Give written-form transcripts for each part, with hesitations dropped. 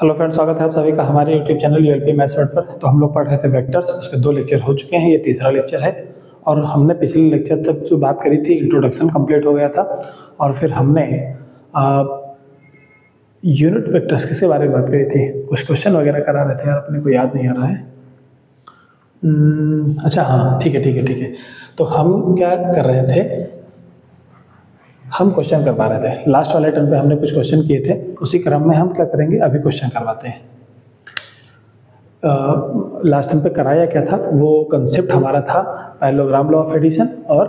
Hello friends, स्वागत है आप सभी का हमारे यूट्यूब चैनल यूएलपी मैथ्स वर्ड पर। तो हम लोग पढ़ रहे थे वेक्टर्स, उसके 2 लेक्चर हो चुके हैं, ये तीसरा लेक्चर है। और हमने पिछले लेक्चर तक जो बात करी थी, इंट्रोडक्शन कंप्लीट हो गया था। और फिर हमने यूनिट वेक्टर्स किसके बारे में बात करी थी, कुछ क्वेश्चन वगैरह करा रहे थे यार, अपने को याद नहीं आ रहा है। अच्छा हाँ, ठीक है। तो हम क्या कर रहे थे, हम क्वेश्चन करवा रहे थे। लास्ट वाले टर्न पे हमने कुछ क्वेश्चन किए थे, उसी क्रम में हम क्या करेंगे, अभी क्वेश्चन करवाते हैं। लास्ट टाइम पे कराया क्या था, वो कंसेप्ट हमारा था पैरेललोग्राम लॉ ऑफ एडिशन और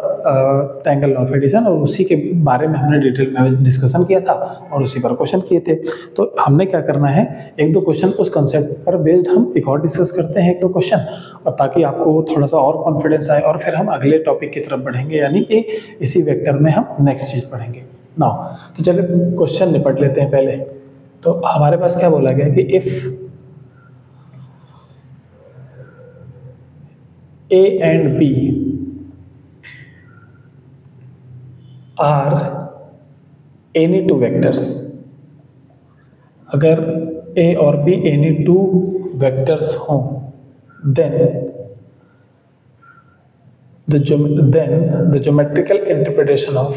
ट्रायंगल लॉ ऑफ एडिशन, और उसी के बारे में हमने डिटेल में डिस्कशन किया था और उसी पर क्वेश्चन किए थे। तो हमने क्या करना है, एक दो क्वेश्चन उस कंसेप्ट पर बेस्ड हम एक और डिस्कस करते हैं, एक दो क्वेश्चन, और ताकि आपको थोड़ा सा और कॉन्फिडेंस आए, और फिर हम अगले टॉपिक की तरफ बढ़ेंगे, यानी कि इसी वेक्टर में हम नेक्स्ट चीज़ पढ़ेंगे नाउ। तो चलिए क्वेश्चन निपट लेते हैं पहले। तो हमारे पास क्या बोला गया कि if A and B are any two vectors, अगर A और B any two vectors हों, then the geometrical interpretation of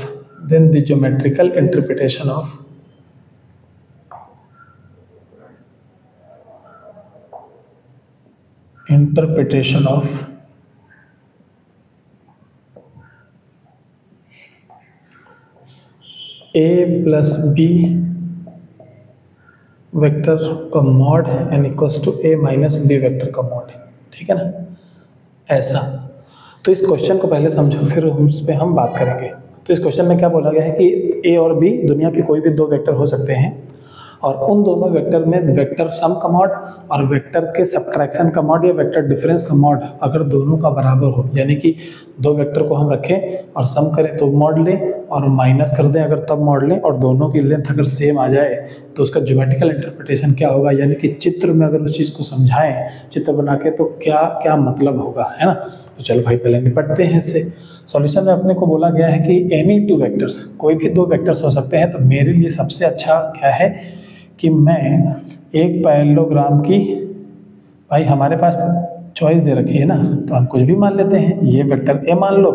A plus B vector का mod and equals to A minus B vector का मॉड, ठीक है ना, ऐसा। तो इस क्वेश्चन को पहले समझो, फिर उस पर हम बात करेंगे। तो इस क्वेश्चन में क्या बोला गया है कि A और B दुनिया के कोई भी 2 वेक्टर हो सकते हैं, और उन दोनों वेक्टर में वेक्टर सम का मॉड और वेक्टर के सब्ट्रैक्शन का मॉड या वेक्टर डिफरेंस का मॉड अगर दोनों का बराबर हो, यानी कि 2 वेक्टर को हम रखें और सम करें तो मॉड लें, और माइनस कर दें अगर तब मॉड लें, और दोनों की लेंथ अगर सेम आ जाए तो उसका ज्योमेट्रिकल इंटरप्रिटेशन क्या होगा, यानी कि चित्र में अगर उस चीज़ को समझाएं चित्र बना के तो क्या क्या मतलब होगा, है ना। तो चलो भाई पहले निपटते हैं इससे। सॉल्यूशन में अपने को बोला गया है कि एनी 2 वेक्टर्स, कोई भी 2 वेक्टर्स हो सकते हैं। तो मेरे लिए सबसे अच्छा क्या है कि मैं एक पैरेललोग्राम की, भाई हमारे पास चॉइस दे रखी है ना, तो हम कुछ भी मान लेते हैं। ये वेक्टर ए मान लो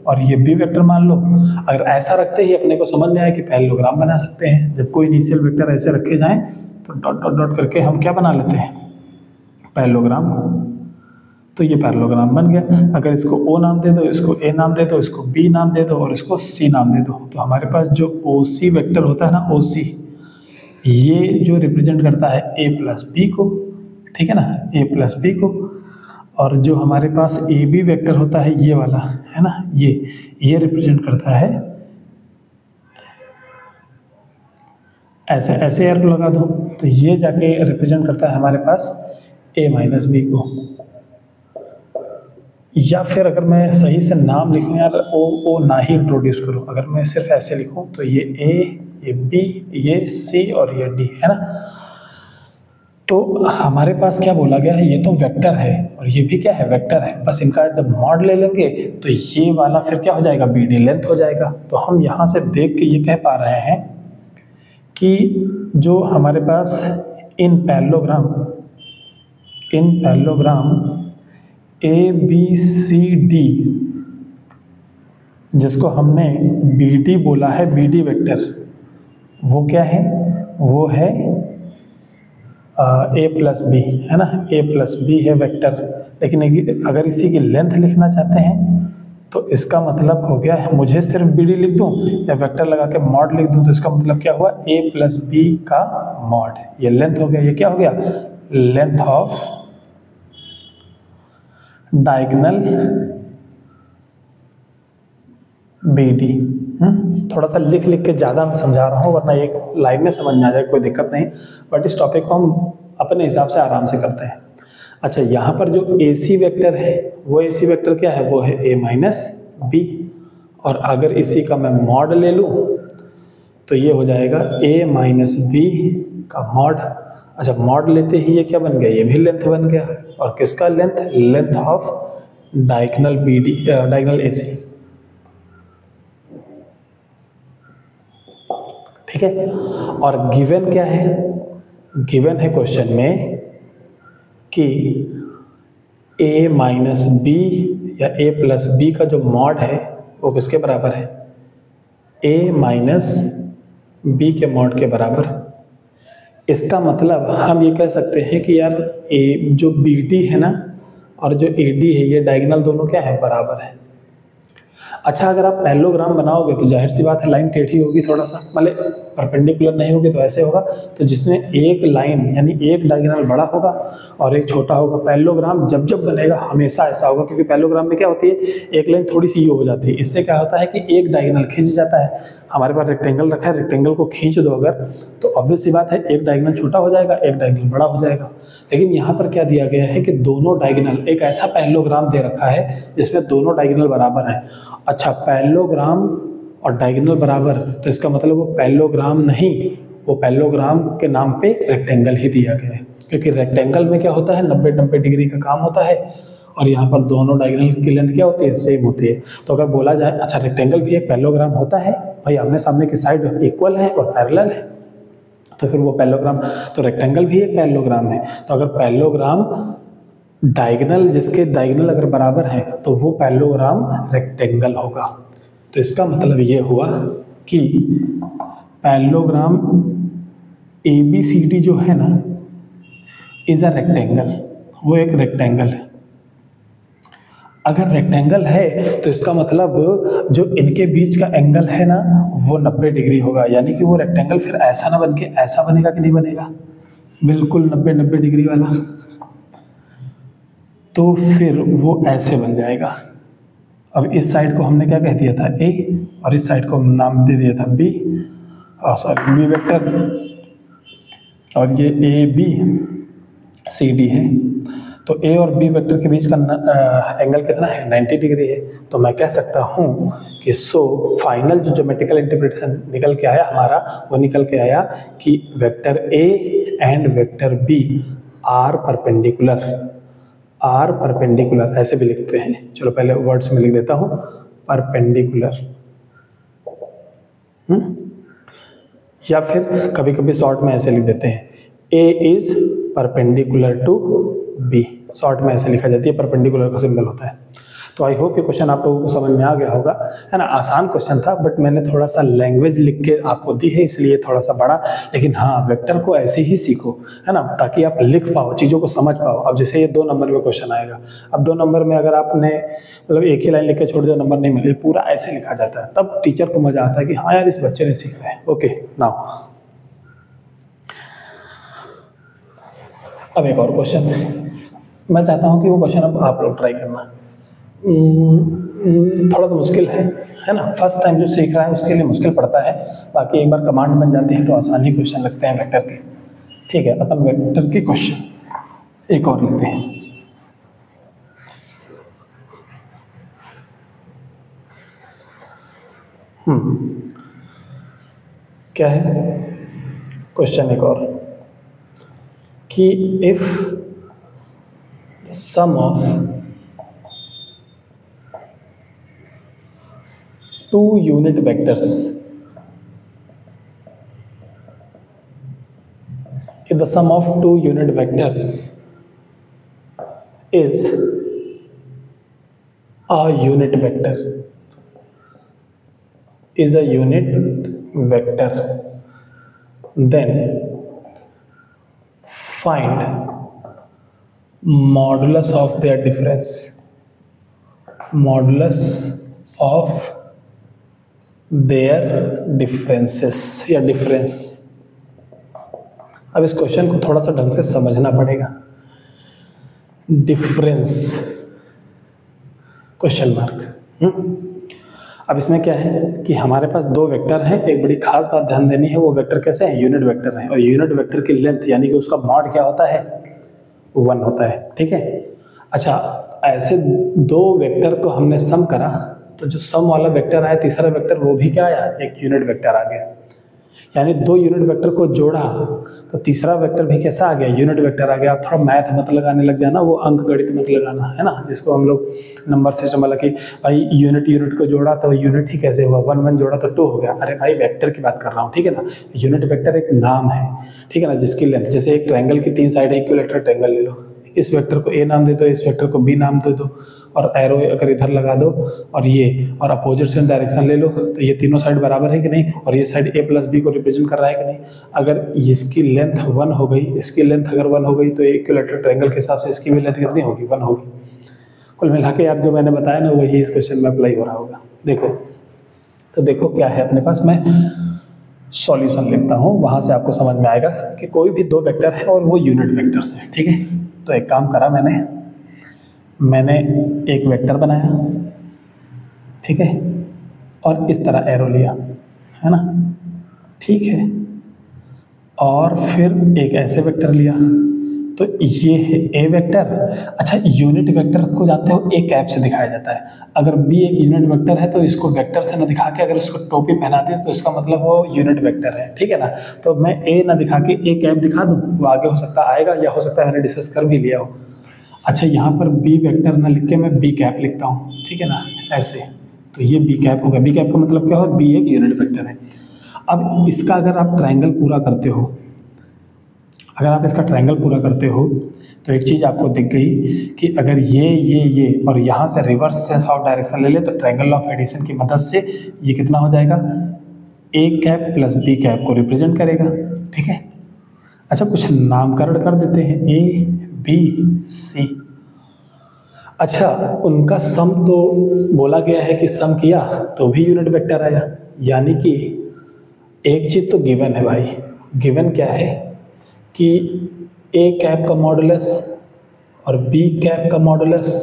और ये बी वेक्टर मान लो। अगर ऐसा रखते ही अपने को समझ में आए कि पैरेललोग्राम बना सकते हैं, जब कोई इनिशियल वेक्टर ऐसे रखे जाएं तो डॉट डॉट डॉट करके हम क्या बना लेते हैं, पैरेललोग्राम। तो ये पैरेललोग्राम बन गया। अगर इसको ओ नाम दे दो, इसको ए नाम दे दो, इसको बी नाम दे दो और इसको सी नाम दे दो, तो हमारे पास जो ओ सी वेक्टर होता है ना, ओ सी, ये जो रिप्रेजेंट करता है ए प्लस बी को, ठीक है ना, ए प्लस बी को। और जो हमारे पास ए बी वेक्टर होता है ये वाला, है ना, ये रिप्रेजेंट करता है, ऐसे ऐसे एरो लगा दो तो ये जाके रिप्रेजेंट करता है हमारे पास ए माइनस बी को। या फिर अगर मैं सही से नाम लिखूं यार, ओ ना ही इंट्रोड्यूस करूं, अगर मैं सिर्फ ऐसे लिखूं तो ये ए, ये बी, ये सी और ये डी, है ना। तो हमारे पास क्या बोला गया है, ये तो वेक्टर है और ये भी क्या है, वेक्टर है। बस इनका जब मॉड ले लेंगे तो ये वाला फिर क्या हो जाएगा, बी डी लेंथ हो जाएगा। तो हम यहाँ से देख के ये कह पा रहे हैं कि जो हमारे पास इन parallelogram A B C D, जिसको हमने बी डी बोला है, बी डी वेक्टर, वो क्या है, वो है ए प्लस बी, है ना, ए प्लस बी है वेक्टर। लेकिन अगर इसी की लेंथ लिखना चाहते हैं तो इसका मतलब हो गया है, मुझे सिर्फ बी डी लिख दूं या वेक्टर लगा के मॉड लिख दूं, तो इसका मतलब क्या हुआ, ए प्लस बी का मॉड। ये लेंथ हो गया, ये क्या हो गया, length of diagonal B D. थोड़ा सा लिख के ज़्यादा मैं समझा रहा हूँ, वरना एक लाइन में समझ में आ जाए कोई दिक्कत नहीं, बट इस टॉपिक को हम अपने हिसाब से आराम से करते हैं। अच्छा, यहाँ पर जो ए सी वेक्टर है, वो ए सी वेक्टर क्या है, वो है ए माइनस बी। और अगर इसी का मैं मॉड ले लूँ तो ये हो जाएगा ए माइनस बी का मॉड। अच्छा, मॉड लेते ही ये क्या बन गया, ये भी लेंथ बन गया। और किसका length, length of diagonal B D, diagonal A C, ठीक है। और गिवन क्या है, गिवन है क्वेश्चन में कि a माइनस बी या a प्लस बी का जो मॉड है वो किसके बराबर है, a माइनस बी के मॉड के बराबर। इसका मतलब हम ये कह सकते हैं कि यार a जो बी डी है ना और जो ए डी है ये डायगोनल दोनों क्या है, बराबर है। अच्छा, अगर आप पैरेललोग्राम बनाओगे तो जाहिर सी बात है लाइन टेढ़ी होगी, थोड़ा सा मतलब परपेंडिकुलर नहीं होगी, तो ऐसे होगा। तो जिसमें एक लाइन यानी एक डायगोनल बड़ा होगा और एक छोटा होगा। पैरेललोग्राम जब जब बनेगा हमेशा ऐसा होगा, क्योंकि पैरेललोग्राम में क्या होती है, एक लाइन थोड़ी सी ये हो जाती है। इससे क्या होता है कि एक डायगोनल खींच जाता है। हमारे पास रेक्टेंगल रखा है, रेक्टेंगल को खींच दो अगर, तो ऑब्वियस सी बात है एक डायगोनल छोटा हो जाएगा, एक डायगोनल बड़ा हो जाएगा। लेकिन यहाँ पर क्या दिया गया है कि दोनों डायगोनल, एक ऐसा पैरेललोग्राम दे रखा है जिसमें दोनों डायगोनल बराबर हैं। अच्छा, पैरेललोग्राम और डायगोनल बराबर, तो इसका मतलब वो पैरेललोग्राम नहीं, वो पैरेललोग्राम के नाम पे रेक्टेंगल ही दिया गया है। क्योंकि रेक्टेंगल में क्या होता है, 90-90 डिग्री का काम होता है, और यहाँ पर दोनों डायगोनल की लेंथ क्या होती है, सेम होती है। तो अगर बोला जाए अच्छा रेक्टेंगल भी एक पैरेललोग्राम होता है भाई, आमने सामने की साइड इक्वल है और पैरेलल है, तो फिर वो पैरेललोग्राम, तो रेक्टेंगल भी एक पैरेललोग्राम है। तो अगर पैरेललोग्राम डायगोनल, जिसके डायगोनल अगर बराबर है तो वो पैरेललोग्राम रेक्टेंगल होगा। तो इसका मतलब ये हुआ कि पैरेललोग्राम ABCD जो है ना इज अ रेक्टेंगल, वो एक रेक्टेंगल है। अगर रेक्टेंगल है तो इसका मतलब जो इनके बीच का एंगल है ना वो 90 डिग्री होगा, यानी कि वो रेक्टेंगल फिर ऐसा ना बन के ऐसा बनेगा कि नहीं बनेगा, बिल्कुल 90-90 डिग्री वाला। तो फिर वो ऐसे बन जाएगा। अब इस साइड को हमने क्या कह दिया था, A, और इस साइड को नाम दे दिया था B, B वेक्टर, और ये ABCD है। तो A और B वेक्टर के बीच का एंगल कितना है, 90 डिग्री है। तो मैं कह सकता हूँ कि फाइनल जो ज्योमेट्रिकल इंटरप्रिटेशन निकल के आया हमारा, वो निकल के आया कि vector A and vector B are perpendicular, ऐसे भी लिखते हैं। चलो पहले वर्ड्स में लिख देता हूँ, परपेंडिकुलर, या फिर कभी कभी शॉर्ट में ऐसे लिख देते हैं, A is perpendicular to B, short में ऐसे लिखा जाती है, परपेंडिकुलर का सिंबल होता है। तो आई होप ये क्वेश्चन आप लोगों को समझ में आ गया होगा, है ना। आसान क्वेश्चन था, बट मैंने थोड़ा सा लैंग्वेज लिख के आपको दी है, इसलिए थोड़ा सा बड़ा। लेकिन हाँ, वेक्टर को ऐसे ही सीखो, है ना, ताकि आप लिख पाओ, चीज़ों को समझ पाओ। अब जैसे ये 2 नंबर में क्वेश्चन आएगा, अब 2 नंबर में अगर आपने मतलब एक ही लाइन लिख के छोड़ दिया, नंबर नहीं मिले, पूरा ऐसे लिखा जाता है, तब टीचर को मजा आता है कि हाँ यार इस बच्चे ने सीखा है। ओके, नाउ अब एक और क्वेश्चन मैं चाहता हूँ कि वो क्वेश्चन अब आप लोग ट्राई करना। थोड़ा सा मुश्किल है ना, फर्स्ट टाइम जो सीख रहा है उसके लिए मुश्किल पड़ता है, बाकी एक बार कमांड बन जाती है तो आसान ही क्वेश्चन लगते हैं वेक्टर के। ठीक है, अपन वेक्टर के क्वेश्चन एक और लेते हैं। क्या है क्वेश्चन एक और, कि if sum of 2 unit vectors, if the sum of 2 unit vectors is a unit vector, then find modulus of their difference, modulus of their differences या difference। अब इस क्वेश्चन को थोड़ा सा ढंग से समझना पड़ेगा। Difference question mark. अब इसमें क्या है कि हमारे पास 2 वेक्टर हैं। एक बड़ी खास बात ध्यान देनी है, वो वेक्टर कैसे हैं, यूनिट वेक्टर हैं, और यूनिट वेक्टर की लेंथ यानी कि उसका मॉड क्या होता है, 1 होता है। ठीक है, अच्छा ऐसे 2 वेक्टर को हमने सम करा, तो जो सम वाला वेक्टर आया तीसरा वेक्टर, वो भी क्या आया, एक यूनिट वेक्टर आ गया। यानी दो यूनिट वेक्टर को जोड़ा तो तीसरा वेक्टर भी कैसा आ गया, यूनिट वेक्टर आ गया। आप थोड़ा मैथ मत लगाने लग जाना, वो अंक गणित मत लगाना, है ना, जिसको हम लोग नंबर सिस्टम वाला कि भाई यूनिट यूनिट को जोड़ा तो यूनिट ही कैसे हुआ, 1 1 जोड़ा तो 2 हो गया। अरे भाई वेक्टर की बात कर रहा हूँ, ठीक है ना। यूनिट वेक्टर एक नाम है, ठीक है ना, जिसकी लेंथ, जैसे एक ट्रायंगल की 3 साइड है, इक्विलैटरल ट्रायंगल ले लो, इस वेक्टर को ए नाम दे दो, इस वेक्टर को बी नाम दे दो, और एरो अगर इधर लगा दो और ये और अपोजिट सेम डायरेक्शन ले लो, तो ये तीनों साइड बराबर है कि नहीं, और ये साइड ए प्लस बी को रिप्रेजेंट कर रहा है कि नहीं। अगर इसकी लेंथ 1 हो गई, इसकी लेंथ अगर 1 हो गई, तो इक्विलैटरल ट्रायंगल के हिसाब से इसकी भी लेंथ कितनी होगी, 1 होगी। कुल मिला के यार जो मैंने बताया ना वही इस क्वेश्चन में अप्लाई हो रहा होगा। देखो तो देखो क्या है अपने पास, मैं सॉल्यूशन लिखता हूँ, वहाँ से आपको समझ में आएगा कि कोई भी दो वेक्टर है और वो यूनिट वेक्टर्स है, ठीक है। तो एक काम करा मैंने एक वेक्टर बनाया, ठीक है, और इस तरह एरो लिया, है ना, ठीक है, और फिर एक ऐसे वेक्टर लिया, तो ये है ए वेक्टर। अच्छा, यूनिट वेक्टर को जानते हो ए कैप से दिखाया जाता है। अगर बी एक यूनिट वेक्टर है तो इसको वेक्टर से ना दिखा के अगर इसको टोपी पहना दे तो इसका मतलब वो यूनिट वेक्टर है, ठीक है ना। तो मैं ए ना दिखा के ए कैप दिखा दूँ, वो आगे हो सकता आएगा या हो सकता है मैंने डिस्कस कर भी लिया हो। अच्छा, यहाँ पर बी वेक्टर ना लिख के मैं बी कैप लिखता हूँ, ठीक है ना, ऐसे, तो ये बी कैप होगा। बी कैप का मतलब क्या हो, बी एक यूनिट वेक्टर है। अब इसका अगर आप ट्रायंगल पूरा करते हो, अगर आप इसका ट्रायंगल पूरा करते हो तो एक चीज़ आपको दिख गई कि अगर ये और यहाँ से रिवर्स सेंस ऑफ डायरेक्शन ले ले तो ट्रायंगल ऑफ एडिशन की मदद से ये कितना हो जाएगा, A cap plus B cap को रिप्रेजेंट करेगा, ठीक है। अच्छा, कुछ नामकरण कर देते हैं, ए बी सी। अच्छा, उनका सम तो बोला गया है कि सम किया तो भी यूनिट वेक्टर आया, यानी कि एक चीज़ तो गिवन है भाई। गिवन क्या है कि ए कैप का मॉडुलस और बी कैप का मॉडुलस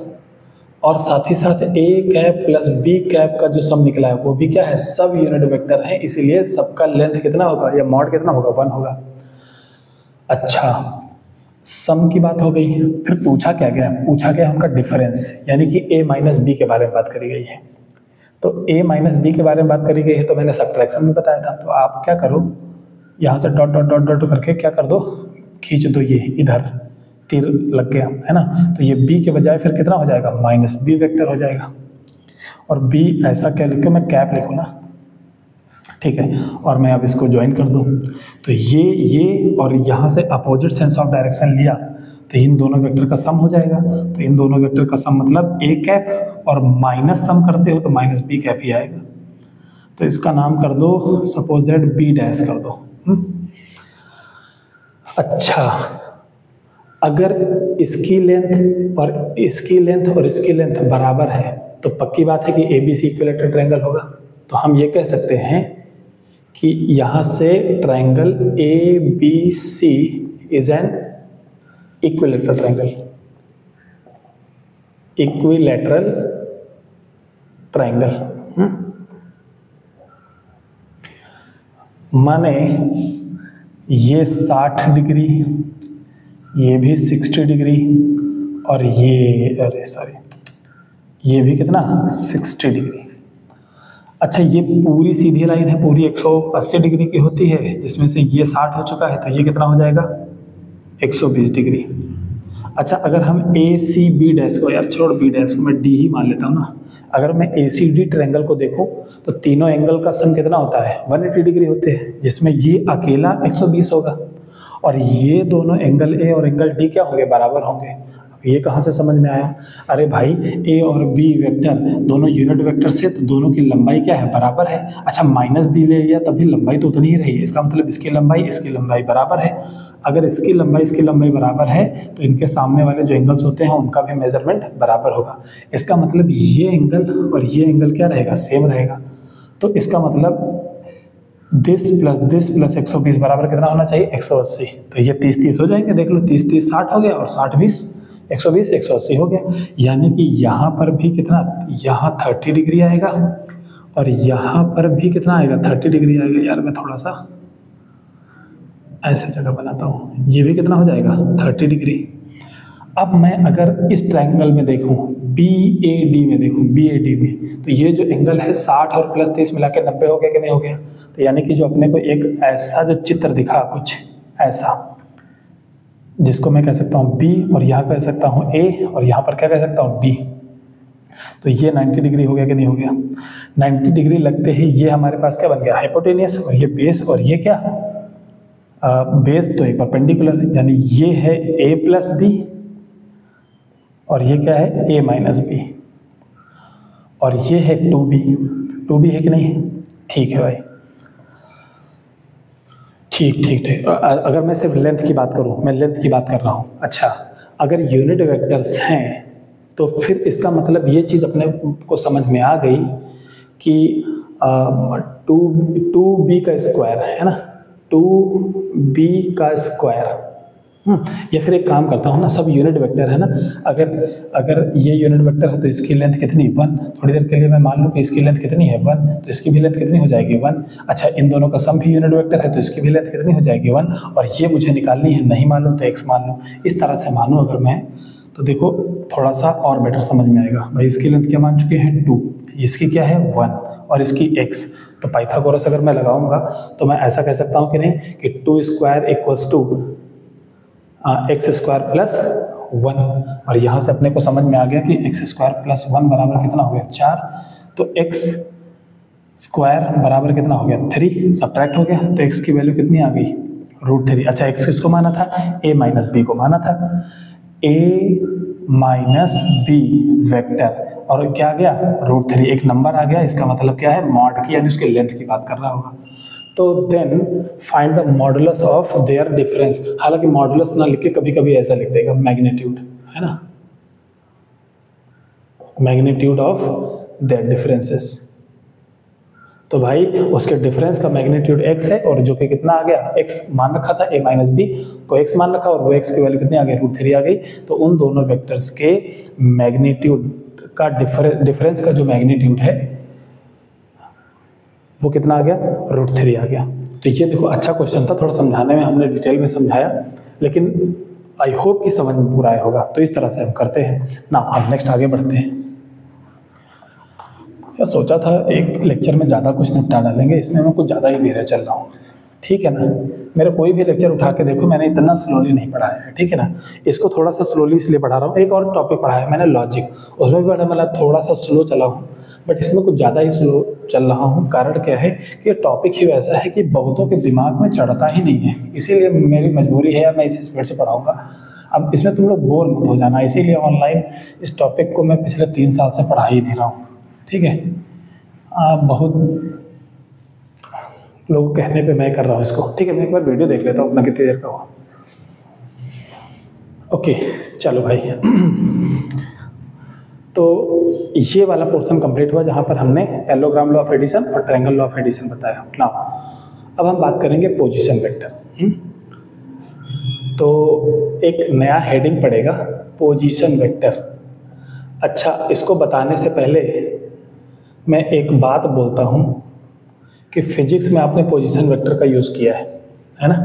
और साथ ही साथ A cap plus B cap का जो सम निकला है वो भी क्या है, सब यूनिट वेक्टर है, इसीलिए सबका लेंथ कितना होगा या मॉड कितना होगा, 1 होगा। अच्छा, सम की बात हो गई, फिर पूछा क्या गया, पूछा गया उनका डिफरेंस, यानी कि a माइनस बी के बारे में बात करी गई है। तो a माइनस बी के बारे में बात करी गई है तो मैंने सब्ट्रैक्शन में बताया था। तो आप क्या करो, यहाँ से डॉट डॉट डॉट डॉट करके क्या कर दो, खींच दो, ये इधर तीर लग गया, है ना। तो ये b के बजाय फिर कितना हो जाएगा, माइनस बी वेक्टर हो जाएगा। और b ऐसा क्या लिख के मैं कैप लिखूँ ना, ठीक है, और मैं अब इसको ज्वाइन कर दूं तो ये और यहाँ से अपोजिट सेंस ऑफ डायरेक्शन लिया तो इन दोनों वेक्टर का सम हो जाएगा। तो इन दोनों वेक्टर का सम मतलब ए कैप, और माइनस सम करते हो तो माइनस बी कैप ही आएगा। तो इसका नाम कर दो, सपोज दैट बी डैश कर दो। अच्छा, अगर इसकी लेंथ और इसकी लेंथ बराबर है तो पक्की बात है कि A B C equilateral triangle होगा। तो हम ये कह सकते हैं कि यहाँ से triangle A B C is an equilateral triangle, equilateral triangle. माने ये 60 डिग्री, ये भी 60 डिग्री, और ये भी कितना 60 डिग्री। अच्छा, ये पूरी सीधी लाइन है, पूरी 180 डिग्री की होती है, जिसमें से ये 60 हो चुका है तो ये कितना हो जाएगा 120 डिग्री। अच्छा, अगर हम ए सी बी डैश को, यार छोड़ बी डैश को, मैं डी ही मान लेता हूँ ना। अगर मैं ए सी डी ट्रायंगल को देखूँ तो तीनों एंगल का सम कितना होता है, 180 डिग्री होते हैं, जिसमें ये अकेला 120 होगा और ये दोनों एंगल ए और एंगल डी क्या होंगे, बराबर होंगे। अब ये कहाँ से समझ में आया, अरे भाई ए और बी वेक्टर दोनों यूनिट वेक्टर से, तो दोनों की लंबाई क्या है, बराबर है। अच्छा, माइनस बी ले लिया तभी लंबाई तो उतनी ही रही, इसका मतलब इसकी लंबाई बराबर है। अगर इसकी लंबाई बराबर है तो इनके सामने वाले जो एंगल्स होते हैं उनका भी मेजरमेंट बराबर होगा। इसका मतलब ये एंगल और ये एंगल क्या रहेगा, सेम रहेगा। तो इसका मतलब दिस प्लस 120 बराबर कितना होना चाहिए, 180। तो ये 30-30 हो जाएंगे, देख लो 30-30 60 हो गया, और 60-20 120 180 हो गया। यानी कि यहाँ पर भी कितना, यहाँ 30 डिग्री आएगा और यहाँ पर भी कितना आएगा, 30 डिग्री आएगा। यार मैं थोड़ा सा ऐसे जगह बनाता हूँ, ये भी कितना हो जाएगा 30 डिग्री। अब मैं अगर इस ट्रायंगल में देखूँ, BAD में देखूँ, BAD में, तो ये जो एंगल है 60 और प्लस 30 मिला के 90 हो गया कि नहीं हो गया। तो यानी कि जो अपने को एक ऐसा जो चित्र दिखा कुछ ऐसा, जिसको मैं कह सकता हूँ बी और यहाँ कह सकता हूँ ए और यहाँ पर क्या कह सकता हूँ बी, तो ये 90 डिग्री हो गया कि नहीं हो गया? 90 डिग्री लगते ही ये हमारे पास क्या बन गया? हाइपोटेनियस, और ये बेस, और ये क्या बेस तो एक परपेंडिकुलर, यानी ये है a प्लस बी और ये क्या है a माइनस बी, और ये है 2b, 2b है कि नहीं है? ठीक है भाई, ठीक ठीक ठीक। अगर मैं सिर्फ लेंथ की बात करूं, मैं लेंथ की बात कर रहा हूं, अच्छा अगर यूनिट वेक्टर्स हैं तो फिर इसका मतलब ये चीज़ अपने को समझ में आ गई कि 2b का स्क्वायर है ना, 2b का स्क्वायर, या फिर एक काम करता हूँ ना, सब यूनिट वेक्टर है ना, अगर ये यूनिट वेक्टर है तो इसकी लेंथ कितनी 1, थोड़ी देर के लिए मैं मान लूँ कि इसकी लेंथ कितनी है 1, तो इसकी भी लेंथ कितनी हो जाएगी 1। अच्छा इन दोनों का सम भी यूनिट वेक्टर है तो इसकी भी लेंथ कितनी हो जाएगी 1, और ये मुझे निकालनी है, नहीं मालूम तो x मान लूँ। इस तरह से मानूँ अगर मैं, तो देखो थोड़ा सा और बेटर समझ में आएगा। भाई इसकी लेंथ क्या मान चुके हैं 2, इसकी क्या है 1 और इसकी x, तो पाइथागोरस अगर मैं लगाऊंगा तो मैं ऐसा कह सकता हूँ कि नहीं कि 2 square equals to X square plus 1, और यहाँ से अपने को समझ में आ गया कि एक्स स्क्वायर प्लस 1 बराबर कितना हो गया 4, तो एक्स स्क्वायर बराबर कितना हो गया 3, सब्ट्रैक्ट हो गया तो एक्स की वैल्यू कितनी आ गई √3। अच्छा एक्स किसको माना था? a माइनस बी को माना था, a माइनस बी वेक्टर, और क्या आ गया √3, एक नंबर आ गया, इसका मतलब क्या है मॉड की, यानी उसके लेंथ की बात कर रहा होगा। तो then find the modulus of their difference, हालांकि मॉडुलस ना लिख के कभी कभी ऐसा लिख देगा मैग्नीट्यूड, है ना, मैग्नीट्यूड ऑफ देयर डिफरेंसेस। तो भाई उसके डिफरेंस का मैग्नीट्यूड x है, और जो कि कितना आ गया x मान रखा था a माइनस बी को x मान रखा, और वो x की वैल्यू कितनी आ गई √3 आ गई। तो उन दोनों वेक्टर्स के मैग्नीट्यूड का डिफरेंस का जो मैग्नीट्यूड है वो कितना आ गया √3 आ गया। तो ये देखो अच्छा क्वेश्चन था, थोड़ा समझाने में हमने डिटेल में समझाया, लेकिन आई होप कि समझ में पूरा आया होगा। तो इस तरह से हम करते हैं ना। अब नेक्स्ट आगे बढ़ते हैं। यार सोचा था एक लेक्चर में ज़्यादा कुछ निपटा डालेंगे, इसमें मैं कुछ ज़्यादा ही धीरे चल रहा हूँ, ठीक है ना। मेरा कोई भी लेक्चर उठा के देखो, मैंने इतना स्लोली नहीं पढ़ाया है, ठीक है ना। इसको थोड़ा सा स्लोली इसलिए पढ़ा रहा हूँ। एक और टॉपिक पढ़ाया मैंने लॉजिक, उसमें भी मतलब थोड़ा सा स्लो चला हूँ, बट इसमें कुछ ज़्यादा ही स्लो चल रहा हूँ। कारण क्या है कि टॉपिक ही वैसा है कि बहुतों के दिमाग में चढ़ता ही नहीं है, इसीलिए मेरी मजबूरी है, मैं इसी स्पीड से पढ़ाऊँगा। अब इसमें तुम लोग बोर मत हो जाना, इसीलिए ऑनलाइन इस टॉपिक को मैं पिछले 3 साल से पढ़ा ही नहीं रहा हूँ, ठीक है। बहुत लोग कहने पे मैं कर रहा हूँ इसको, ठीक है। मैं एक बार वीडियो देख लेता हूँ अपना कितनी देर का हुआ। ओके चलो भाई। तो ये वाला पोर्शन कंप्लीट हुआ जहाँ पर हमने पैरेललोग्राम लॉ ऑफ एडिशन और ट्रायंगल लॉ ऑफ एडिशन बताया ना। अब हम बात करेंगे पोजीशन वेक्टर। तो एक नया हेडिंग पड़ेगा पोजीशन वेक्टर। अच्छा इसको बताने से पहले मैं एक बात बोलता हूँ कि फिजिक्स में आपने पोजीशन वेक्टर का यूज़ किया है ना।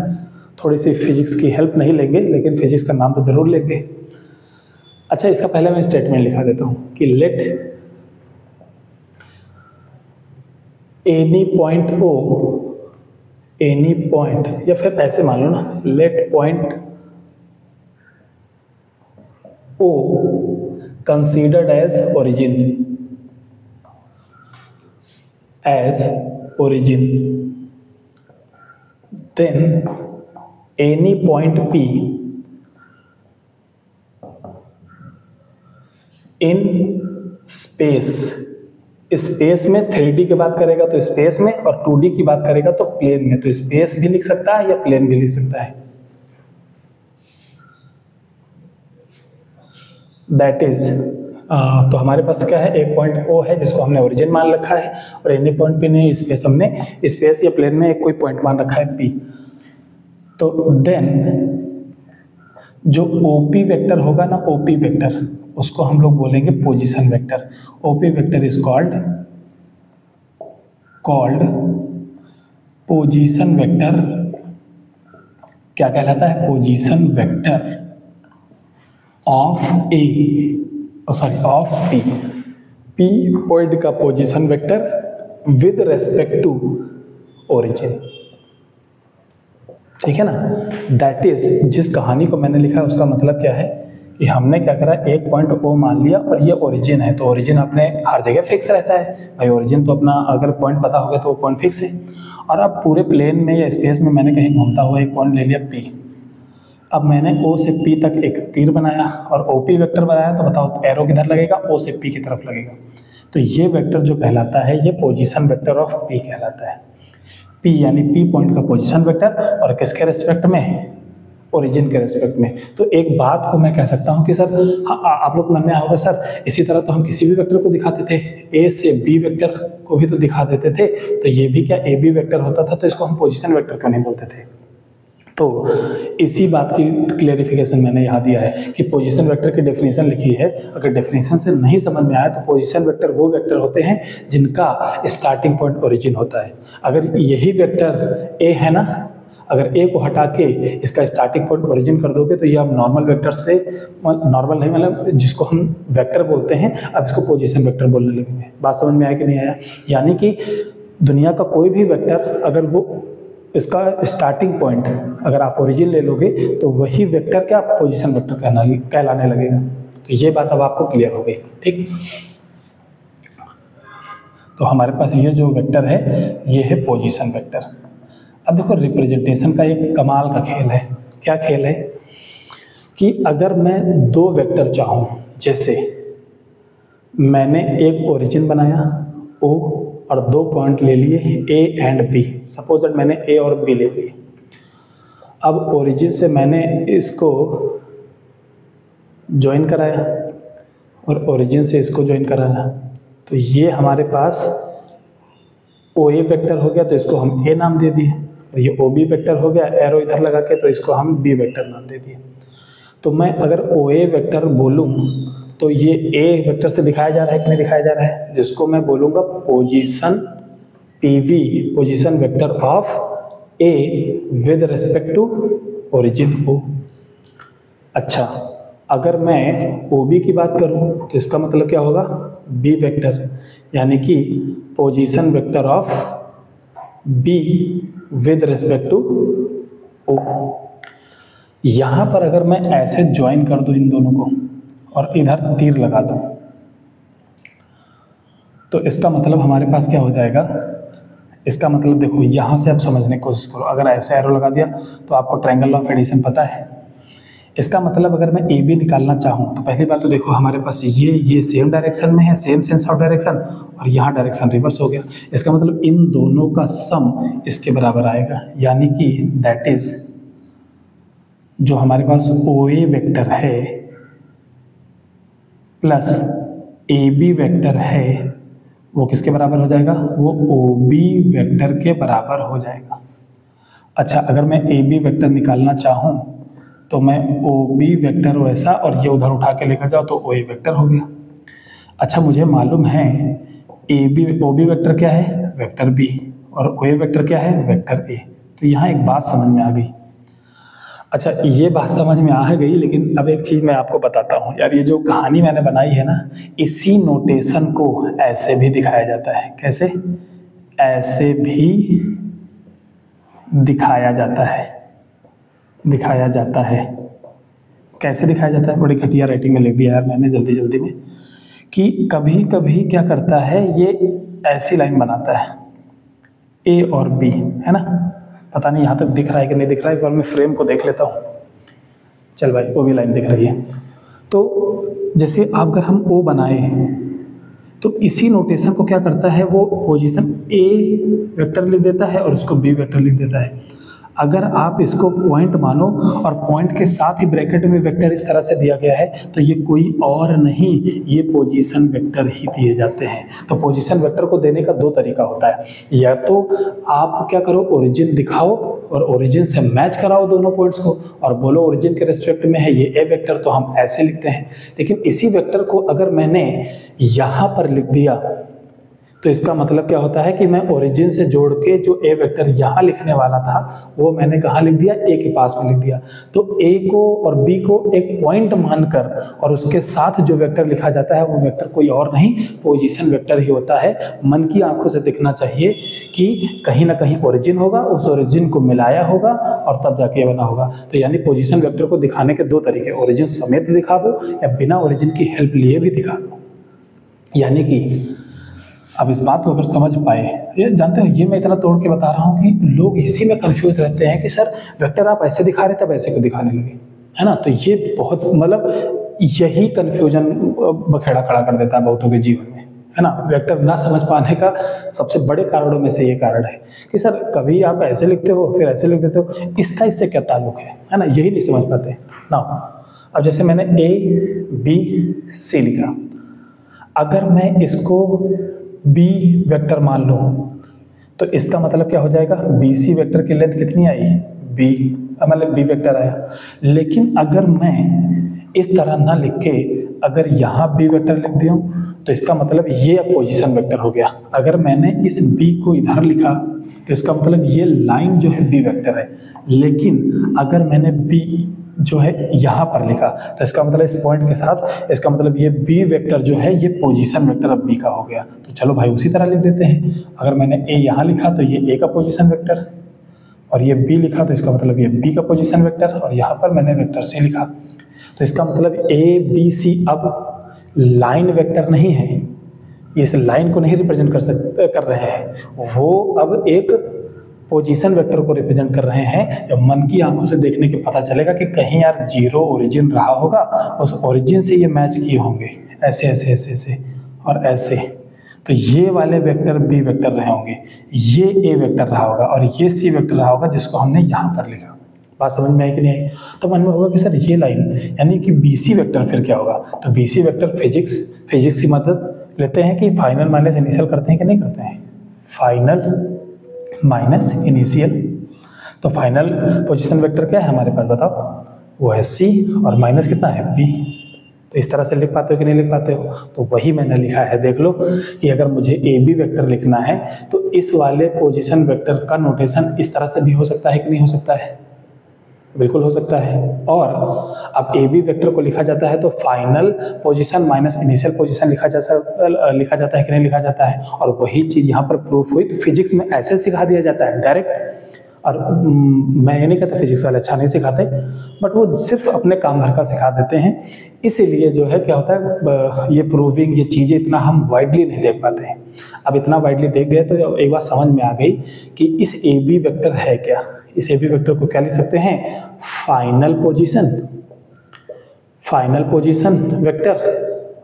थोड़ी सी फिजिक्स की हेल्प नहीं लेंगे, लेकिन फिजिक्स का नाम तो जरूर लेंगे। अच्छा इसका पहले मैं स्टेटमेंट लिखा देता हूँ कि let any point O, any point, या फिर ऐसे मान लो ना, let point O considered as origin, as origin, then any point P in space, space में 3D की बात करेगा तो स्पेस में, और 2D की बात करेगा तो प्लेन में। तो स्पेस भी लिख सकता है या प्लेन भी लिख सकता है। दैट इज तो हमारे पास क्या है, एक पॉइंट O है जिसको हमने ओरिजिन मान रखा है, और एनी पॉइंट P ने स्पेस, हमने स्पेस या प्लेन में एक कोई पॉइंट मान रखा है P। तो देन जो OP वेक्टर होगा ना, OP वेक्टर, उसको हम लोग बोलेंगे position vector. OP vector is called position vector. क्या कहलाता है? Position vector of A, sorry of P। P point का position vector with respect to origin, ठीक है ना। दैट इज, जिस कहानी को मैंने लिखा है उसका मतलब क्या है कि हमने क्या करा, एक पॉइंट ओ मान लिया और ये ओरिजिन है, तो ओरिजिन अपने हर जगह फिक्स रहता है भाई। ओरिजिन तो अपना अगर पॉइंट पता होगा तो वो पॉइंट फिक्स है। और अब पूरे प्लेन में या स्पेस में मैंने कहीं घूमता हुआ एक पॉइंट ले लिया पी। अब मैंने ओ से पी तक एक तीर बनाया और ओ पी वेक्टर बनाया, तो बताओ एरो किधर लगेगा, ओ से पी की तरफ लगेगा। तो ये वेक्टर जो कहलाता है ये पोजीशन वेक्टर ऑफ पी कहलाता है। पी यानी पी पॉइंट का पोजीशन वेक्टर, और किसके रेस्पेक्ट में, ओरिजिन के रेस्पेक्ट में। तो एक बात को मैं कह सकता हूँ कि सर आप लोग मन में आओगे सर इसी तरह तो हम किसी भी वेक्टर को दिखाते थे, ए से बी वेक्टर को भी तो दिखा देते थे, तो ये भी क्या ए बी वेक्टर होता था, तो इसको हम पोजीशन वेक्टर क्यों नहीं बोलते थे। तो इसी बात की क्लेरिफिकेशन मैंने यहाँ दिया है कि पोजीशन वेक्टर की डेफिनेशन लिखी है। अगर डेफिनेशन से नहीं समझ में आया तो पोजीशन वेक्टर वो वेक्टर होते हैं जिनका स्टार्टिंग पॉइंट ओरिजिन होता है। अगर यही वेक्टर ए है ना, अगर ए को हटा के इसका स्टार्टिंग पॉइंट ओरिजिन कर दोगे तो ये अब नॉर्मल वेक्टर से, नॉर्मल नहीं मतलब जिसको हम वेक्टर बोलते हैं, अब इसको पोजीशन वेक्टर बोलने लगेंगे। बात समझ में आया कि नहीं आया। यानी कि दुनिया का कोई भी वेक्टर अगर वो इसका स्टार्टिंग पॉइंट अगर आप ओरिजिन ले लोगे तो वही वेक्टर क्या पोजीशन वेक्टर कहलाने लगेगा। तो ये बात अब आपको क्लियर हो गई, ठीक। तो हमारे पास ये जो वेक्टर है ये है पोजीशन वेक्टर। अब देखो रिप्रेजेंटेशन का एक कमाल का खेल है। क्या खेल है कि अगर मैं दो वेक्टर चाहूँ, जैसे मैंने एक ओरिजिन बनाया ओ और दो पॉइंट ले लिए A and B, suppose that मैंने ए और बी ले लिए। अब ओरिजिन से मैंने इसको ज्वाइन कराया और ओरिजिन से इसको ज्वाइन कराया, तो ये हमारे पास ओ ए वेक्टर हो गया, तो इसको हम ए नाम दे दिए। और ये ओ बी वेक्टर हो गया, एरो इधर लगा के, तो इसको हम बी वेक्टर नाम दे दिए। तो मैं अगर ओ ए वेक्टर बोलूँ तो ये ए वेक्टर से दिखाया जा रहा है कि नहीं दिखाया जा रहा है, जिसको मैं बोलूँगा position PV, position vector of A with respect to origin O. अच्छा, अगर मैं ओ बी की बात करूँ तो इसका मतलब क्या होगा, बी वेक्टर, यानी कि position vector of B with respect to O. यहाँ पर अगर मैं ऐसे ज्वाइन कर दूँ इन दोनों को और इधर तीर लगा दूं, तो इसका मतलब हमारे पास क्या हो जाएगा, इसका मतलब देखो यहाँ से आप समझने की कोशिश करो। अगर ऐसे एरो लगा दिया तो आपको ट्रायंगल ऑफ एडिशन पता है। इसका मतलब अगर मैं ए बी निकालना चाहूँ तो पहली बात तो देखो हमारे पास ये सेम डायरेक्शन में है, सेम सेंस ऑफ डायरेक्शन, और यहाँ डायरेक्शन रिवर्स हो गया। इसका मतलब इन दोनों का सम इसके बराबर आएगा, यानी कि दैट इज जो हमारे पास ओ ए वेक्टर है प्लस ए बी वेक्टर है वो किसके बराबर हो जाएगा, वो ओ बी वेक्टर के बराबर हो जाएगा। अच्छा, अगर मैं ए बी वेक्टर निकालना चाहूँ तो मैं ओ बी वेक्टर वैसा और ये उधर उठा के लेकर जाओ तो ओ ए वेक्टर हो गया। अच्छा, मुझे मालूम है A B O B vector क्या है, वेक्टर बी, और ओ ए वेक्टर क्या है, वेक्टर ए। तो यहाँ एक बात समझ में आ गई। अच्छा, ये बात समझ में आ गई, लेकिन अब एक चीज़ मैं आपको बताता हूँ यार, ये जो कहानी मैंने बनाई है ना, इसी नोटेशन को ऐसे भी दिखाया जाता है। कैसे, ऐसे भी दिखाया जाता है, दिखाया जाता है। कैसे दिखाया जाता है, बड़ी घटिया राइटिंग में लिख दिया यार मैंने जल्दी जल्दी में, कि कभी कभी क्या करता है, ये ऐसी लाइन बनाता है ए और बी, है ना। पता नहीं यहाँ तक दिख रहा है कि नहीं दिख रहा है, एक बार मैं फ्रेम को देख लेता हूँ। चल भाई, वो भी लाइन दिख रही है। तो जैसे अगर हम ओ बनाए तो इसी नोटेशन को क्या करता है, वो पोजीशन ए वेक्टर लिख देता है और उसको बी वेक्टर लिख देता है। अगर आप इसको पॉइंट मानो और पॉइंट के साथ ही ब्रैकेट में वेक्टर इस तरह से दिया गया है तो ये कोई और नहीं, ये पोजीशन वेक्टर ही दिए जाते हैं। तो पोजीशन वेक्टर को देने का दो तरीका होता है, या तो आप क्या करो, ओरिजिन दिखाओ और ओरिजिन से मैच कराओ दोनों पॉइंट्स को और बोलो ओरिजिन के रेस्पेक्ट में है ये ए वेक्टर, तो हम ऐसे लिखते हैं। लेकिन इसी वेक्टर को अगर मैंने यहाँ पर लिख दिया तो इसका मतलब क्या होता है कि मैं ओरिजिन से जोड़ के जो ए वेक्टर यहाँ लिखने वाला था वो मैंने कहाँ लिख दिया, ए के पास में लिख दिया। तो ए को और बी को एक पॉइंट मानकर और उसके साथ जो वेक्टर लिखा जाता है वो वेक्टर कोई और नहीं, पोजीशन वेक्टर ही होता है। मन की आंखों से दिखना चाहिए कि कहीं ना कहीं ओरिजिन होगा, उस ओरिजिन को मिलाया होगा और तब जाके बना होगा। तो यानी पोजीशन वेक्टर को दिखाने के दो तरीके, ओरिजिन समेत दिखा दो या बिना ओरिजिन की हेल्प लिए भी दिखा दो। यानी कि अब इस बात को अगर समझ पाए, ये जानते हो ये मैं इतना तोड़ के बता रहा हूँ कि लोग इसी में कंफ्यूज रहते हैं कि सर वेक्टर आप ऐसे दिखा रहे तब ऐसे क्यों दिखाने लगे, है ना। तो ये बहुत मतलब यही कंफ्यूजन बखेड़ा खड़ा कर देता है बहुतों के जीवन में, है ना। वेक्टर ना समझ पाने का सबसे बड़े कारणों में से ये कारण है कि सर कभी आप ऐसे लिखते हो फिर ऐसे लिख देते हो, इसका इससे क्या ताल्लुक है ना, यही नहीं समझ पाते ना। अब जैसे मैंने ए बी सी लिखा, अगर मैं इसको बी वेक्टर मान लूँ तो इसका मतलब क्या हो जाएगा, बी सी वेक्टर की लेंथ कितनी आई, बी, मतलब बी वेक्टर आया। लेकिन अगर मैं इस तरह ना लिख के अगर यहाँ बी वेक्टर लिख दिया तो इसका मतलब ये अब पोजीशन वेक्टर हो गया। अगर मैंने इस बी को इधर लिखा तो इसका मतलब ये लाइन जो है बी वेक्टर है। लेकिन अगर मैंने बी जो है यहाँ पर लिखा तो इसका मतलब इस पॉइंट के साथ इसका मतलब ये बी वेक्टर जो है ये पोजीशन वेक्टर अब बी का हो गया। तो चलो भाई उसी तरह लिख देते हैं। अगर मैंने ए यहाँ लिखा तो ये ए का पोजीशन वेक्टर और ये बी लिखा तो इसका मतलब ये बी का पोजीशन वेक्टर और यहाँ पर मैंने वेक्टर सी लिखा तो इसका मतलब ए बी सी अब लाइन वेक्टर नहीं है, इस लाइन को नहीं रिप्रेजेंट कर रहे हैं, वो अब एक पोजीशन वेक्टर को रिप्रेजेंट कर रहे हैं। जब मन की आंखों से देखने के पता चलेगा कि कहीं यार जीरो ओरिजिन रहा होगा, उस ओरिजिन से ये मैच किए होंगे ऐसे ऐसे ऐसे ऐसे और ऐसे, तो ये वाले वेक्टर बी वेक्टर रहे होंगे, ये ए वेक्टर रहा होगा और ये सी वेक्टर रहा होगा जिसको हमने यहाँ पर लिखा। बात समझ में आई कि नहीं आई? तो मन में होगा कि सर ये लाइन यानी कि बी सी वेक्टर फिर क्या होगा। तो बी सी वेक्टर फिजिक्स की मदद लेते हैं कि फाइनल माइनस इनिशियल करते हैं कि नहीं करते हैं, फाइनल माइनस इनिशियल। तो फाइनल पोजीशन वेक्टर क्या है हमारे पास बताओ, वो है सी और माइनस कितना है बी। तो इस तरह से लिख पाते हो कि नहीं लिख पाते हो? तो वही मैंने लिखा है, देख लो कि अगर मुझे ए बी वेक्टर लिखना है तो इस वाले पोजीशन वेक्टर का नोटेशन इस तरह से भी हो सकता है कि नहीं हो सकता है, बिल्कुल हो सकता है। और अब ए बी वेक्टर को लिखा जाता है तो final position minus initial position लिखा जाता है कि नहीं लिखा जाता है। और वही चीज़ यहाँ पर प्रूफ हुई। तो फिजिक्स में ऐसे सिखा दिया जाता है डायरेक्ट। और मैं ये नहीं कहता फिजिक्स वाले अच्छा नहीं सिखाते, बट वो सिर्फ अपने काम भर का सिखा देते हैं। इसीलिए जो है क्या होता है, ये प्रूविंग ये चीज़ें इतना हम वाइडली नहीं देख पाते हैं। अब इतना वाइडली देख गए तो एक बात समझ में आ गई कि इस ए बी वेक्टर है क्या। इस ए बी वेक्टर को क्या लिख सकते हैं, फाइनल पोजीशन वेक्टर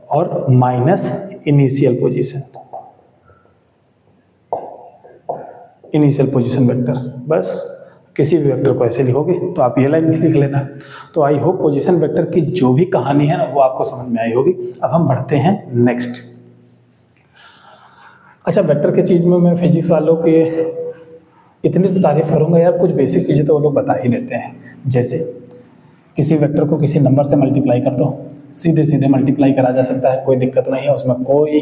और माइनस इनिशियल पोजीशन वेक्टर। बस किसी भी वेक्टर को ऐसे लिखोगे तो आप ये लाइन भी लिख लेना। तो आई होप पोजीशन वेक्टर की जो भी कहानी है ना वो आपको समझ में आई होगी। अब हम बढ़ते हैं नेक्स्ट। अच्छा, वेक्टर के चीज़ में मैं फिजिक्स वालों के इतनी तो तारीफ करूंगा यार, कुछ बेसिक चीज़ें तो वो लोग बता ही देते हैं। जैसे किसी वेक्टर को किसी नंबर से मल्टीप्लाई कर दो, सीधे सीधे मल्टीप्लाई करा जा सकता है, कोई दिक्कत नहीं है, उसमें कोई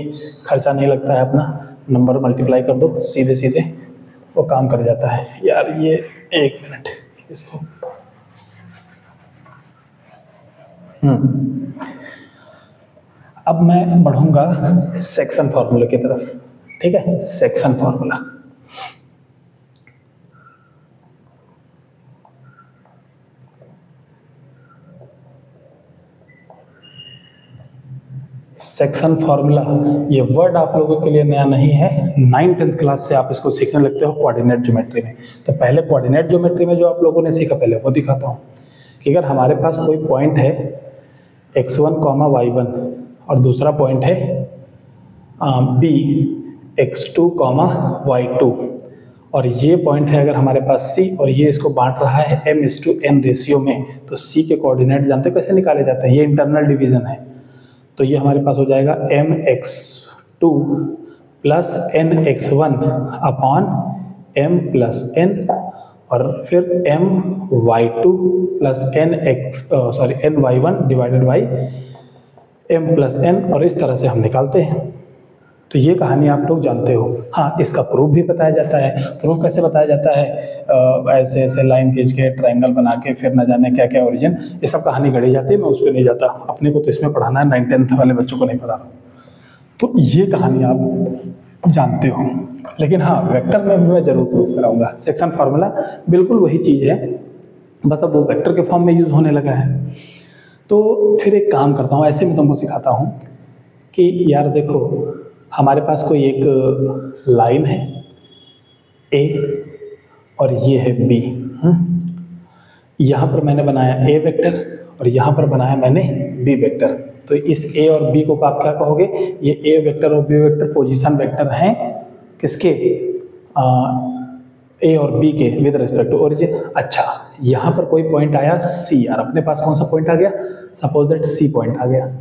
खर्चा नहीं लगता है। अपना नंबर मल्टीप्लाई कर दो, सीधे सीधे वो काम कर जाता है। यार ये एक मिनट इसको अब मैं बढ़ूंगा सेक्शन फॉर्मूले की तरफ। ठीक है, सेक्शन फॉर्मूला। सेक्शन फार्मूला ये वर्ड आप लोगों के लिए नया नहीं है, 9th-10th क्लास से आप इसको सीखने लगते हो कोऑर्डिनेट ज्योमेट्री में। तो पहले कोऑर्डिनेट ज्योमेट्री में जो आप लोगों ने सीखा पहले वो दिखाता हूँ कि अगर हमारे पास कोई पॉइंट है x1, y1 और दूसरा पॉइंट है b x2, y2 और ये पॉइंट है अगर हमारे पास c और ये इसको बांट रहा है m:n रेशियो में, तो c के कोऑर्डिनेट जानते हो कैसे निकाले जाते हैं, ये इंटरनल डिवीजन है। तो ये हमारे पास हो जाएगा mx2 plus nx1 upon m+n और फिर my2 plus ny1 divided by m+n और इस तरह से हम निकालते हैं। तो ये कहानी आप लोग जानते हो। हाँ, इसका प्रूफ भी बताया जाता है। प्रूफ कैसे बताया जाता है? ऐसे ऐसे लाइन खींच के ट्रायंगल बना के फिर न जाने क्या क्या ओरिजिन, ये सब कहानी गढ़ी जाती है। मैं उस पर नहीं जाता, अपने को तो इसमें पढ़ाना है, 9th-10th वाले बच्चों को नहीं पढ़ा रहा। तो ये कहानी आप जानते हो। लेकिन हाँ, वेक्टर में भी मैं जरूर प्रूफ कराऊंगा। सेक्शन फार्मूला बिल्कुल वही चीज़ है, बस अब वो वेक्टर के फॉर्म में यूज़ होने लगा है। तो फिर एक काम करता हूँ, ऐसे में तुमको सिखाता हूँ कि यार देखो, हमारे पास कोई एक लाइन है ए और ये है बी। यहाँ पर मैंने बनाया ए वेक्टर और यहाँ पर बनाया मैंने बी वेक्टर। तो इस ए और बी को आप क्या कहोगे? ये ए वेक्टर और बी वेक्टर पोजीशन वेक्टर हैं किसके? ए और बी के विद रिस्पेक्ट टू ओरिजिन। अच्छा, यहाँ पर कोई पॉइंट आया सी। यार अपने पास कौन सा पॉइंट आ गया? सपोज दैट सी पॉइंट आ गया,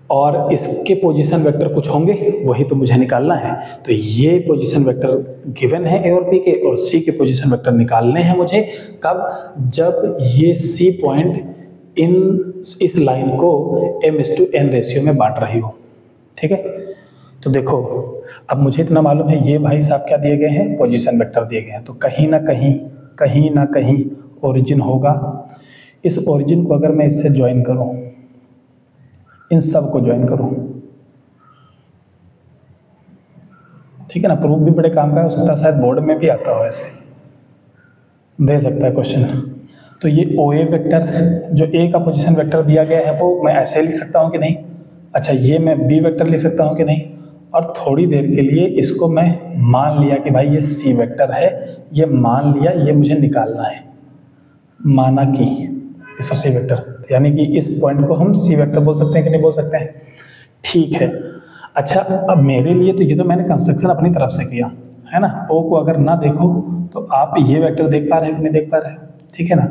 और इसके पोजीशन वेक्टर कुछ होंगे, वही तो मुझे निकालना है। तो ये पोजीशन वेक्टर गिवन है ए और बी के, और सी के पोजीशन वेक्टर निकालने हैं मुझे। कब? जब ये सी पॉइंट इस लाइन को m/n रेशियो में बांट रही हो। ठीक है, तो देखो अब मुझे इतना मालूम है, ये भाई साहब क्या दिए गए हैं? पोजीशन वेक्टर दिए गए हैं। तो कहीं ना कहीं ओरिजिन होगा। इस ओरिजिन को अगर मैं इससे ज्वाइन करूं, इन सब को ज्वाइन करूं, ठीक है ना? प्रूफ भी बड़े काम का हो सकता है, शायद बोर्ड में भी आता हो, ऐसे दे सकता है क्वेश्चन। तो ये ओ ए वेक्टर, जो ए का पोजीशन वेक्टर दिया गया है, वो मैं ऐसे लिख सकता हूँ कि नहीं? अच्छा, ये मैं बी वेक्टर लिख सकता हूँ कि नहीं? और थोड़ी देर के लिए इसको मैं मान लिया कि भाई ये सी वेक्टर है, ये मान लिया, ये मुझे निकालना है। माना कि इसको सी वेक्टर, यानी कि इस पॉइंट को हम सी वेक्टर बोल सकते हैं कि नहीं बोल सकते हैं? ठीक है। अच्छा, अब मेरे लिए तो ये तो मैंने कंस्ट्रक्शन अपनी तरफ से किया है ना। ओ को अगर ना देखो तो आप ये वेक्टर देख पा रहे हो कि नहीं देख पा रहे हो? ठीक है ना,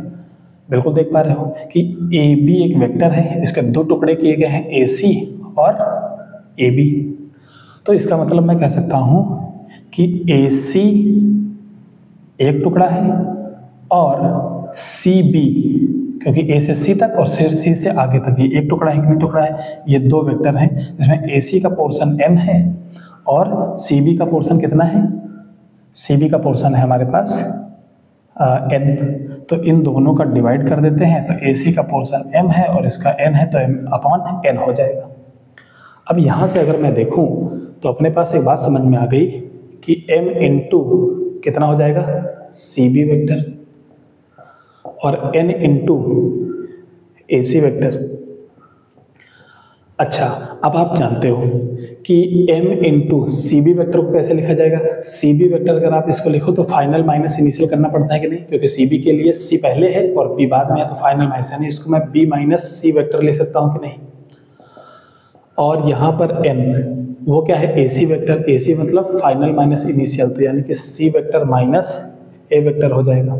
बिल्कुल देख पा रहे हो कि ए बी एक वेक्टर है, इसके दो टुकड़े किए गए हैं, ए सी और ए बी। तो इसका मतलब मैं कह सकता हूँ कि ए सी एक टुकड़ा है और सी बी, क्योंकि ए से सी तक और फिर सी से आगे तक ये एक टुकड़ा है कि नहीं टुकड़ा है? ये दो वेक्टर हैं, जिसमें ए सी का पोर्शन m है और सी बी का पोर्शन कितना है? सी बी का पोर्शन है हमारे पास n। तो इन दोनों का डिवाइड कर देते हैं, तो ए सी का पोर्शन m है और इसका n है, तो m/n हो जाएगा। अब यहाँ से अगर मैं देखूँ तो अपने पास एक बात समझ में आ गई कि m इंटू कितना हो जाएगा? सी बी वेक्टर और n into A C vector. अच्छा, अब आप जानते हो कि m into C B vector को कैसे लिखा जाएगा? सी बी वेक्टर अगर आप इसको लिखो तो फाइनल माइनस इनिशियल करना पड़ता है कि नहीं? क्योंकि सी बी के लिए सी पहले है और बी बाद में है, तो फाइनल माइनस, यानी इसको मैं बी माइनस सी वेक्टर लिख सकता हूँ कि नहीं? और यहाँ पर n वो क्या है? ए सी वेक्टर। ए सी मतलब फाइनल माइनस इनिशियल, तो यानी कि सी वेक्टर माइनस ए वेक्टर हो जाएगा।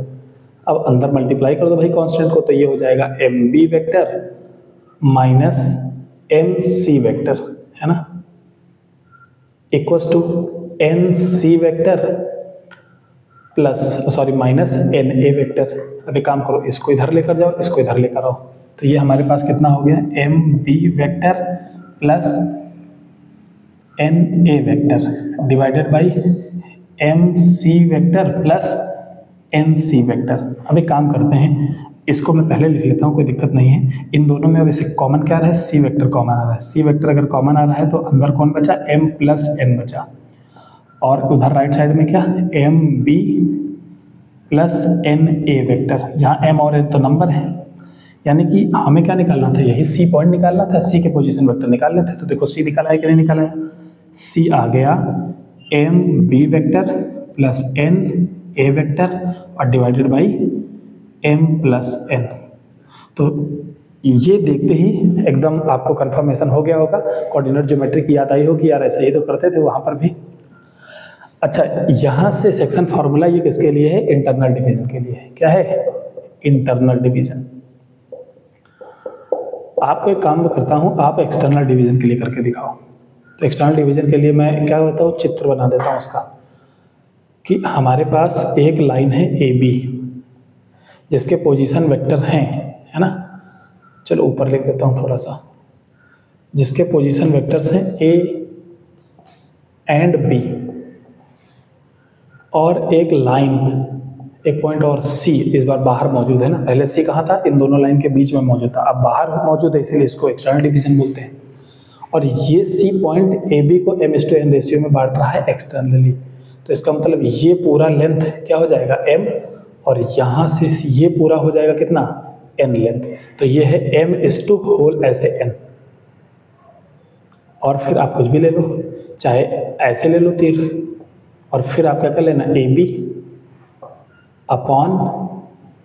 अब अंदर मल्टीप्लाई कर दो भाई कांस्टेंट को, तो ये हो जाएगा M B vector minus M C vector, है ना, equals to N C vector plus minus N A vector. अभी काम करो, इसको इधर लेकर जाओ, इसको इधर लेकर आओ, तो ये हमारे पास कितना हो गया? M B vector plus N A vector divided by M C vector plus N C vector. अभी काम करते हैं, इसको मैं पहले लिख लेता हूँ, कोई दिक्कत नहीं है। इन दोनों में वैसे कॉमन क्या रहा है? सी वेक्टर कॉमन आ रहा है। सी वेक्टर अगर कॉमन आ रहा है तो अंदर कौन बचा? m प्लस n बचा, और उधर राइट साइड में क्या? M B plus N A vector, जहाँ m और n तो नंबर है। यानी कि हमें क्या निकालना था? यही सी पॉइंट निकालना था, सी के पोजीशन वेक्टर निकालने थे। तो देखो सी निकाला है कि नहीं निकाला है? सी आ गया M B vector plus N A vector और divided by m plus n। तो ये देखते ही एकदम आपको कंफर्मेशन हो गया होगा, कोऑर्डिनेट ज्योमेट्री की याद आई होगी, यार ऐसा ही तो करते थे वहाँ पर भी। अच्छा, यहाँ से सेक्शन फार्मूला ये किसके लिए है? इंटरनल डिवीजन के लिए है। क्या है? Internal division. आपको एक काम करता हूँ, आप एक्सटर्नल डिवीजन के लिए करके दिखाओ। तो एक्सटर्नल डिवीजन के लिए मैं क्या होता हूँ, चित्र बना देता हूँ उसका, कि हमारे पास एक लाइन है ए बी जिसके पोजीशन वेक्टर हैं, है ना। चलो ऊपर लिख देता हूँ थोड़ा सा, जिसके पोजीशन वेक्टर्स हैं ए एंड बी, और एक लाइन, एक पॉइंट और सी इस बार बाहर मौजूद है ना, पहले सी कहाँ था, इन दोनों लाइन के बीच में मौजूद था, अब बाहर मौजूद है, इसीलिए इसको एक्सटर्नल डिवीजन बोलते हैं। और ये सी पॉइंट ए बी को m/n रेशियो में बांट रहा है एक्सटर्नली, तो इसका मतलब ये पूरा लेंथ क्या हो जाएगा m, और यहाँ से ये पूरा हो जाएगा कितना n लेंथ, तो ये है m/होल ऐसे n। और फिर आप कुछ भी ले लो, चाहे ऐसे ले लो तीर, और फिर आप क्या कर लेना ए बी अपॉन,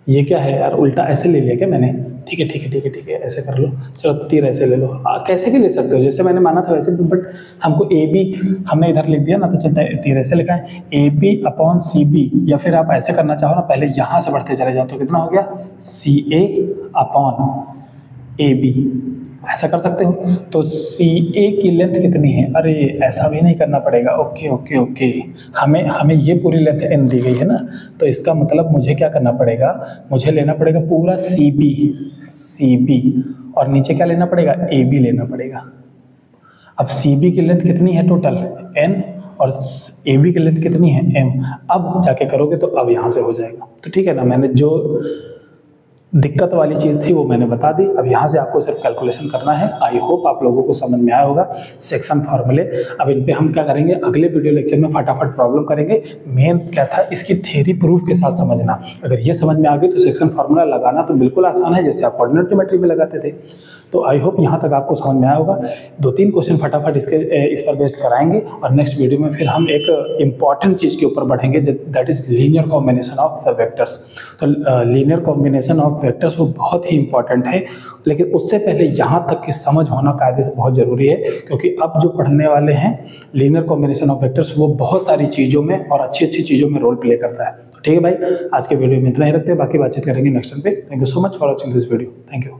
ये क्या है यार उल्टा ऐसे ले लिया क्या मैंने, ठीक है ठीक है ठीक है ठीक है, ऐसे कर लो, चलो तीर ऐसे ले लो, कैसे भी ले सकते हो जैसे मैंने माना था वैसे, बट हमको ए बी हमने इधर लिख दिया ना, तो चलता है तीर ऐसे लिखा है A B upon C B, या फिर आप ऐसे करना चाहो ना, पहले यहाँ से बढ़ते चले जाओ तो कितना हो गया सी ए अपॉन ए बी, ऐसा कर सकते हो। तो सी ए की लेंथ कितनी है, अरे ऐसा भी नहीं करना पड़ेगा, ओके ओके ओके, हमें ये पूरी लेंथ एन दी गई है ना, तो इसका मतलब मुझे क्या करना पड़ेगा, मुझे लेना पड़ेगा पूरा सी बी, और नीचे क्या लेना पड़ेगा ए बी लेना पड़ेगा। अब सी बी की लेंथ कितनी है टोटल एन, और ए बी की लेंथ कितनी है एम, अब जाके करोगे तो अब यहाँ से हो जाएगा, तो ठीक है ना, मैंने जो दिक्कत वाली चीज़ थी वो मैंने बता दी, अब यहाँ से आपको सिर्फ कैलकुलेशन करना है। आई होप आप लोगों को समझ में आया होगा सेक्शन फार्मूले। अब इन पे हम क्या करेंगे, अगले वीडियो लेक्चर में फटाफट प्रॉब्लम करेंगे। मेन क्या था, इसकी थ्योरी प्रूफ के साथ समझना, अगर ये समझ में आ गई तो सेक्शन फार्मूला लगाना तो बिल्कुल आसान है, जैसे आप कोऑर्डिनेट ज्योमेट्री में लगाते थे। तो आई होप यहाँ तक आपको समझ में आया होगा। 2-3 क्वेश्चन फटाफट इस पर बेस्ड कराएंगे, और नेक्स्ट वीडियो में फिर हम एक इम्पॉर्टेंट चीज़ के ऊपर बढ़ेंगे, that is linear combination of the vectors. तो लीनियर कॉम्बिनेशन ऑफ वेक्टर्स वो बहुत ही इंपॉर्टेंट है, लेकिन उससे पहले यहाँ तक की समझ होना कायदे से बहुत ज़रूरी है, क्योंकि अब जो पढ़ने वाले हैं लीनियर कॉम्बिनेशन ऑफ वेक्टर्स वो बहुत सारी चीज़ों में और अच्छी अच्छी चीज़ों में रोल प्ले करता है। ठीक है भाई, आज के वीडियो में इतना ही रखते हैं, बाकी बातचीत करेंगे नेक्स्ट टाइम पे। Thank you so much for watching this video, thank you.